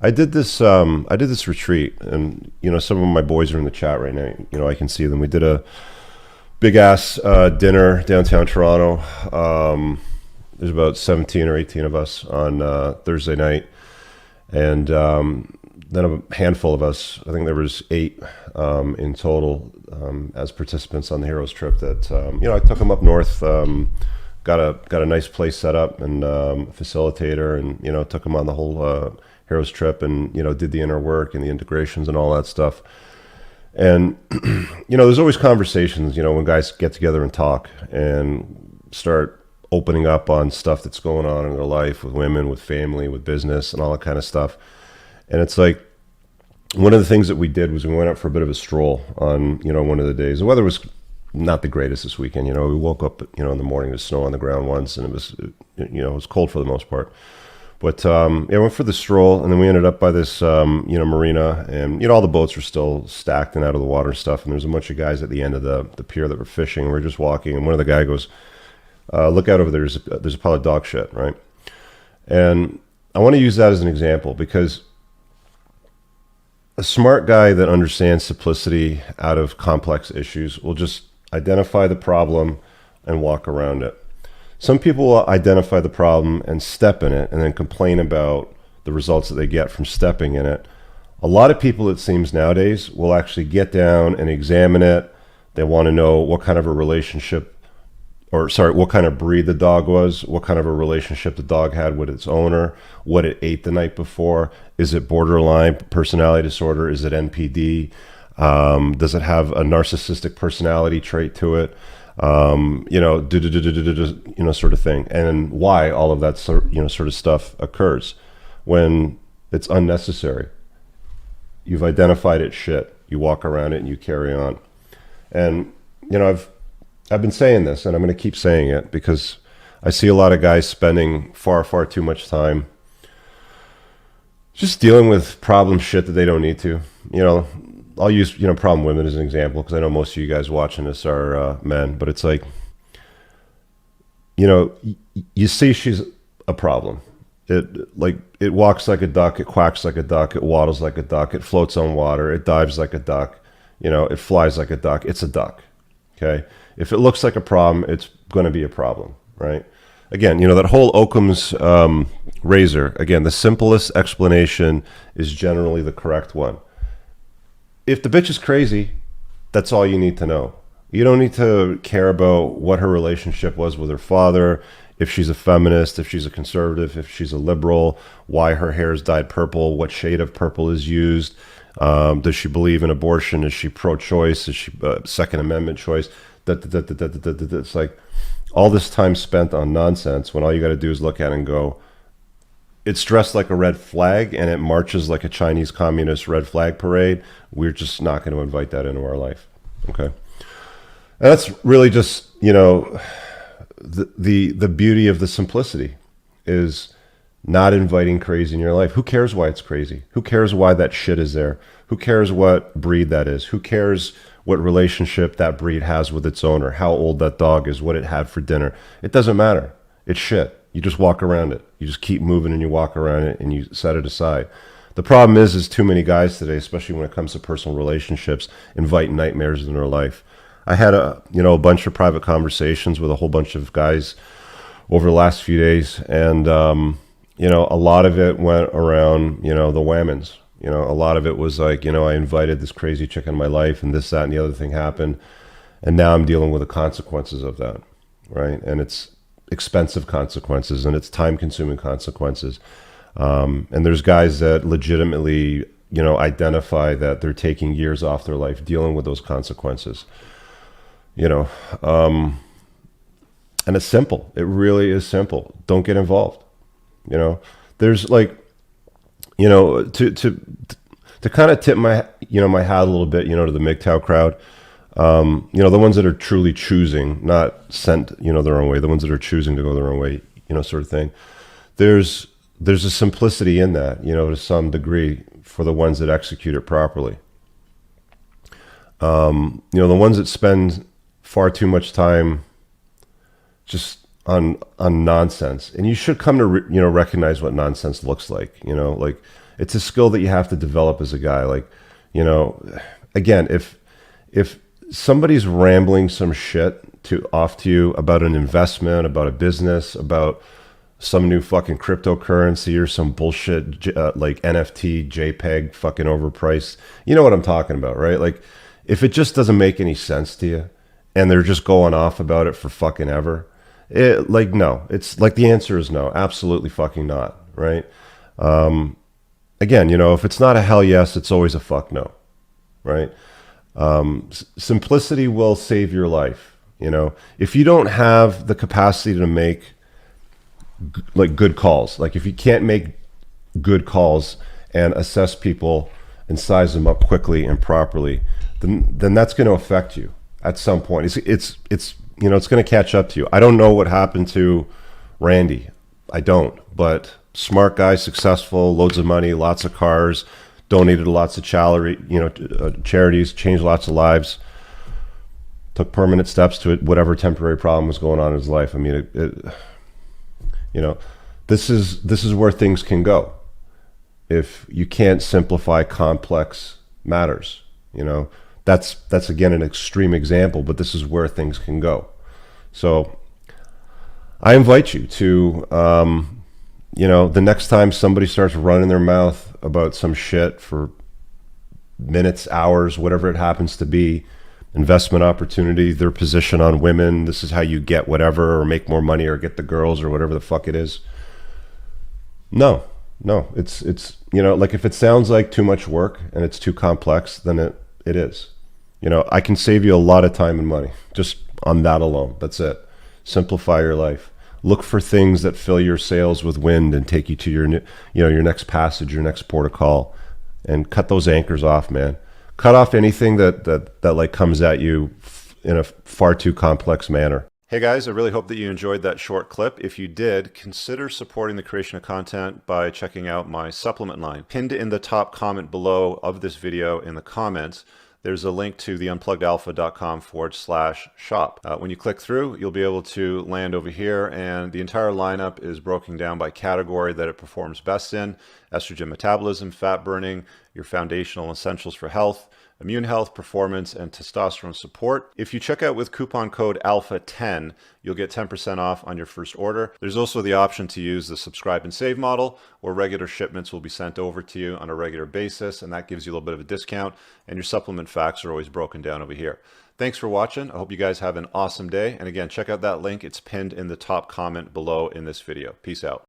I did this retreat, and some of my boys are in the chat right now. I can see them. We did a big ass dinner downtown Toronto. There's about 17 or 18 of us on Thursday night, and then a handful of us. I think there was 8 in total as participants on the Heroes trip. That I took them up north. Got a nice place set up, and facilitator, and took them on the whole Heroes trip, and did the inner work and the integrations and all that stuff. And there's always conversations when guys get together and talk and start opening up on stuff that's going on in their life, with women, with family, with business, and all that kind of stuff. And it's like, one of the things that we did was we went out for a bit of a stroll on one of the days. The weather was not the greatest this weekend. We woke up in the morning, there's snow on the ground once, and it was cold for the most part. But I went for the stroll, and then we ended up by this marina, and all the boats were still stacked and out of the water and stuff. And there's a bunch of guys at the end of the pier that were fishing. We were just walking, and one of the guy goes, "Look out over there. There's a pile of dog shit, right?" And I want to use that as an example, because a smart guy that understands simplicity out of complex issues will just identify the problem and walk around it. Some people will identify the problem and step in it and then complain about the results that they get from stepping in it. A lot of people, it seems nowadays, will actually get down and examine it. They want to know what kind of a relationship, what kind of breed the dog was, what kind of a relationship the dog had with its owner, what it ate the night before. Is it borderline personality disorder? Is it NPD? Does it have a narcissistic personality trait to it? Sort of thing. And why all of that sort of stuff occurs when it's unnecessary. You've identified it shit. You walk around it and you carry on. And I've been saying this, and I'm going to keep saying it, because I see a lot of guys spending far, far too much time just dealing with problem shit that they don't need to. I'll use, problem women as an example, because I know most of you guys watching this are men, but it's like, you see she's a problem. It walks like a duck, it quacks like a duck, it waddles like a duck, it floats on water, it dives like a duck, it flies like a duck. It's a duck, okay? If it looks like a problem, it's going to be a problem, right? Again, that whole Occam's razor, again, the simplest explanation is generally the correct one. If the bitch is crazy, that's all you need to know. You don't need to care about what her relationship was with her father, if she's a feminist, if she's a conservative, if she's a liberal, why her hair is dyed purple, what shade of purple is used, does she believe in abortion, is she pro-choice, is she Second Amendment choice, It's like all this time spent on nonsense when all you got to do is look at it and go, it's dressed like a red flag and it marches like a Chinese communist red flag parade. We're just not going to invite that into our life. Okay. And that's really just, the beauty of the simplicity is not inviting crazy in your life. Who cares why it's crazy? Who cares why that shit is there? Who cares what breed that is? Who cares what relationship that breed has with its owner? How old that dog is? What it had for dinner? It doesn't matter. It's shit. You just walk around it. You just keep moving and you walk around it and you set it aside. The problem is too many guys today, especially when it comes to personal relationships, invite nightmares in their life. I had a bunch of private conversations with a whole bunch of guys over the last few days, and a lot of it went around the whammons. A lot of it was like, I invited this crazy chick in my life, and this, that, and the other thing happened, and now I'm dealing with the consequences of that, right? And it's expensive consequences, and it's time-consuming consequences. And there's guys that legitimately, identify that they're taking years off their life dealing with those consequences. And it's simple. It really is simple. Don't get involved. There's like, to kind of tip my, my hat a little bit, to the MGTOW crowd. The ones that are truly choosing, not sent, their own way, the ones that are choosing to go their own way, sort of thing. There's a simplicity in that, to some degree, for the ones that execute it properly. The ones that spend far too much time just on nonsense, and you should come to recognize what nonsense looks like. Like it's a skill that you have to develop as a guy. Like, again, if somebody's rambling some shit off to you about an investment, about a business, about some new fucking cryptocurrency or some bullshit like NFT, JPEG, fucking overpriced. You know what I'm talking about, right? Like, if it just doesn't make any sense to you, and they're just going off about it for fucking ever, no. It's like the answer is no, absolutely fucking not, right? Again, if it's not a hell yes, it's always a fuck no, right? Simplicity will save your life. If you don't have the capacity to make like good calls, like if you can't make good calls and assess people and size them up quickly and properly, then that's going to affect you at some point. It's going to catch up to you. I don't know what happened to Randy. I don't, but smart guy, successful, loads of money, lots of cars, donated to lots of charities, changed lots of lives, took permanent steps to it, whatever temporary problem was going on in his life. I mean, this is where things can go if you can't simplify complex matters. That's again an extreme example, but this is where things can go. So I invite you to the next time somebody starts running their mouth about some shit for minutes, hours, whatever it happens to be, investment opportunity, their position on women, this is how you get whatever or make more money or get the girls or whatever the fuck it is. No, it's like if it sounds like too much work and it's too complex, then it is. I can save you a lot of time and money just on that alone. That's it. Simplify your life. Look for things that fill your sails with wind and take you to your next passage, your next port of call, and cut those anchors off, man. Cut off anything that like comes at you in a far too complex manner. Hey guys, I really hope that you enjoyed that short clip. If you did, consider supporting the creation of content by checking out my supplement line. Pinned in the top comment below of this video in the comments, there's a link to the unpluggedalpha.com/shop. When you click through, you'll be able to land over here, and the entire lineup is broken down by category that it performs best in: estrogen metabolism, fat burning, your foundational essentials for health, immune health, performance, and testosterone support. If you check out with coupon code ALPHA10, you'll get 10% off on your first order. There's also the option to use the subscribe and save model, where regular shipments will be sent over to you on a regular basis, and that gives you a little bit of a discount, and your supplement facts are always broken down over here. Thanks for watching. I hope you guys have an awesome day. And again, check out that link. It's pinned in the top comment below in this video. Peace out.